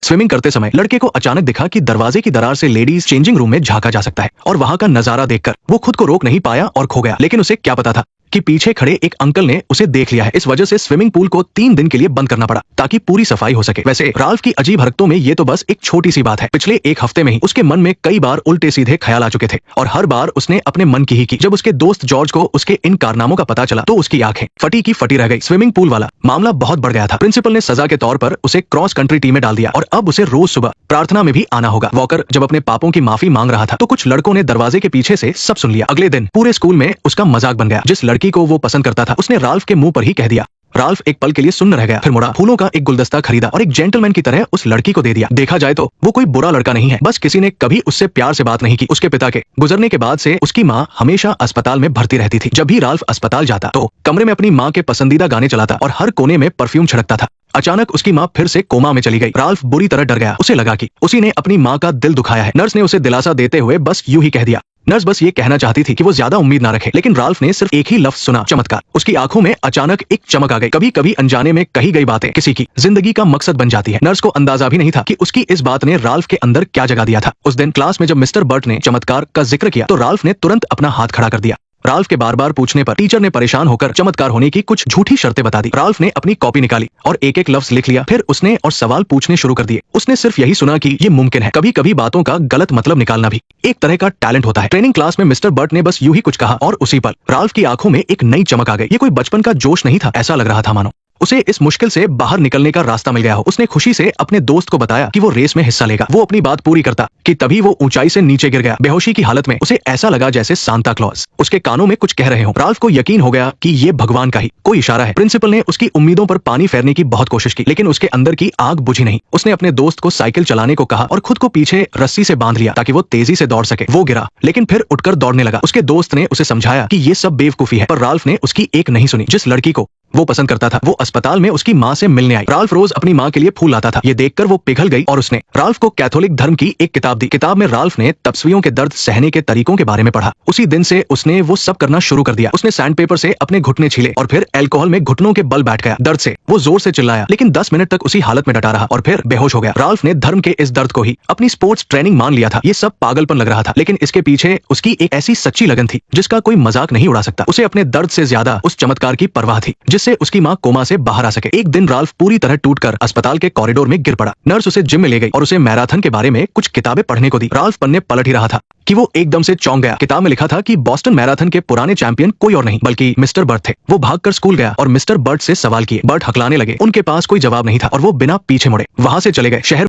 Swimming करते समय लड़के को अचानक दिखा कि दरवाजे की दरार से लेडीज चेंजिंग रूम में झांका जा सकता है और वहां का नजारा देखकर वो खुद को रोक नहीं पाया और खो गया। लेकिन उसे क्या पता था कि पीछे खड़े एक अंकल ने उसे देख लिया है। इस वजह से स्विमिंग पूल को 3 दिन के लिए बंद करना पड़ा ताकि पूरी सफाई हो सके। वैसे राल्फ की अजीब हरकतों में ये तो बस एक छोटी सी बात है। पिछले एक हफ्ते में ही उसके मन में कई बार उल्टे सीधे ख्याल आ चुके थे और हर बार उसने अपने मन की ही की। जब उसके दोस्त जॉर्ज को उसके इन कारनामों का पता चला तो उसकी आंखें फटी की फटी रह गई। स्विमिंग पूल वाला मामला बहुत बढ़ गया था। प्रिंसिपल ने सजा के तौर पर उसे क्रॉस कंट्री टीम में डाल दिया और अब उसे रोज सुबह प्रार्थना में भी आना होगा। वॉकर जब अपने पापों की माफी मांग रहा था तो कुछ लड़कों ने दरवाजे के पीछे से सब सुन लिया। अगले दिन पूरे स्कूल में उसका मजाक बन गया। जिस लड़की को वो पसंद करता था उसने राल्फ के मुंह पर ही कह दिया। राल्फ एक पल के लिए सुन्न रह गया, फिर मुड़ा, फूलों का एक गुलदस्ता खरीदा और एक जेंटलमैन की तरह उस लड़की को दे दिया। देखा जाए तो वो कोई बुरा लड़का नहीं है, बस किसी ने कभी उससे प्यार से बात नहीं की। उसके पिता के गुजरने के बाद से उसकी माँ हमेशा अस्पताल में भर्ती रहती थी। जब भी राल्फ अस्पताल जाता तो कमरे में अपनी माँ के पसंदीदा गाने चलाता और हर कोने में परफ्यूम छिड़कता था। अचानक उसकी माँ फिर से कोमा में चली गई। राल्फ बुरी तरह डर गया। उसे लगा कि उसी ने अपनी माँ का दिल दुखाया है। नर्स ने उसे दिलासा देते हुए बस यूं ही कह दिया। नर्स बस ये कहना चाहती थी कि वो ज्यादा उम्मीद ना रखे, लेकिन राल्फ ने सिर्फ एक ही लफ्ज सुना, चमत्कार। उसकी आंखों में अचानक एक चमक आ गई। कभी कभी अनजाने में कही गई बातें किसी की जिंदगी का मकसद बन जाती है। नर्स को अंदाजा भी नहीं था कि उसकी इस बात ने राल्फ के अंदर क्या जगा दिया था। उस दिन क्लास में जब मिस्टर बर्ट ने चमत्कार का जिक्र किया तो राल्फ ने तुरंत अपना हाथ खड़ा कर दिया। राल्फ के बार बार पूछने पर टीचर ने परेशान होकर चमत्कार होने की कुछ झूठी शर्तें बता दी। राल्फ ने अपनी कॉपी निकाली और एक एक लफ्ज लिख लिया। फिर उसने और सवाल पूछने शुरू कर दिए। उसने सिर्फ यही सुना कि ये मुमकिन है। कभी कभी बातों का गलत मतलब निकालना भी एक तरह का टैलेंट होता है। ट्रेनिंग क्लास में मिस्टर बर्ट ने बस यूं ही कुछ कहा और उसी पल राल्फ की आंखों में एक नई चमक आ गई। ये कोई बचपन का जोश नहीं था, ऐसा लग रहा था मानो उसे इस मुश्किल से बाहर निकलने का रास्ता मिल गया हो। उसने खुशी से अपने दोस्त को बताया कि वो रेस में हिस्सा लेगा। वो अपनी बात पूरी करता कि तभी वो ऊंचाई से नीचे गिर गया। बेहोशी की हालत में उसे ऐसा लगा जैसे सांता क्लॉज उसके कानों में कुछ कह रहे हो। राल्फ को यकीन हो गया कि ये भगवान का ही कोई इशारा है। प्रिंसिपल ने उसकी उम्मीदों पर पानी फेरने की बहुत कोशिश की, लेकिन उसके अंदर की आग बुझी नहीं। उसने अपने दोस्त को साइकिल चलाने को कहा और खुद को पीछे रस्सी से बांध लिया ताकि वो तेजी से दौड़ सके। वो गिरा लेकिन फिर उठकर दौड़ने लगा। उसके दोस्त ने उसे समझाया कि ये सब बेवकूफी है, पर राल्फ ने उसकी एक नहीं सुनी। जिस लड़की को वो पसंद करता था वो अस्पताल में उसकी माँ से मिलने आई। राल्फ रोज अपनी माँ के लिए फूल लाता था। ये देखकर वो पिघल गई और उसने राल्फ को कैथोलिक धर्म की एक किताब दी। किताब में राल्फ ने तपस्वियों के दर्द सहने के तरीकों के बारे में पढ़ा। उसी दिन से उसने वो सब करना शुरू कर दिया। उसने सैंड पेपर से अपने घुटने छीले और फिर अल्कोहल में घुटनों के बल बैठ गया। दर्द से वो जोर से चिल्लाया, लेकिन 10 मिनट तक उसी हालत में डटा रहा और फिर बेहोश हो गया। राल्फ ने धर्म के इस दर्द को ही अपनी स्पोर्ट्स ट्रेनिंग मान लिया था। ये सब पागलपन लग रहा था, लेकिन इसके पीछे उसकी एक ऐसी सच्ची लगन थी जिसका कोई मजाक नहीं उड़ा सकता। उसे अपने दर्द से ज्यादा उस चमत्कार की परवाह थी जिससे उसकी माँ कोमा से बाहर आ सके। एक दिन राल्फ पूरी तरह टूटकर अस्पताल के कॉरिडोर में गिर पड़ा। नर्स उसे जिम में ले गई और उसे मैराथन के बारे में कुछ किताबें पढ़ने को दी। राल्फ पन्ने पलट ही रहा था कि वो एकदम से चौंक गया। किताब में लिखा था कि बॉस्टन मैराथन के पुराने चैंपियन कोई और नहीं बल्कि मिस्टर बर्ट थे। वो भागकर स्कूल गया और मिस्टर बर्ट से सवाल किए। बर्ट हकलाने लगे। उनके पास कोई जवाब नहीं था और वो बिना पीछे मुड़े वहां से चले गए। शहर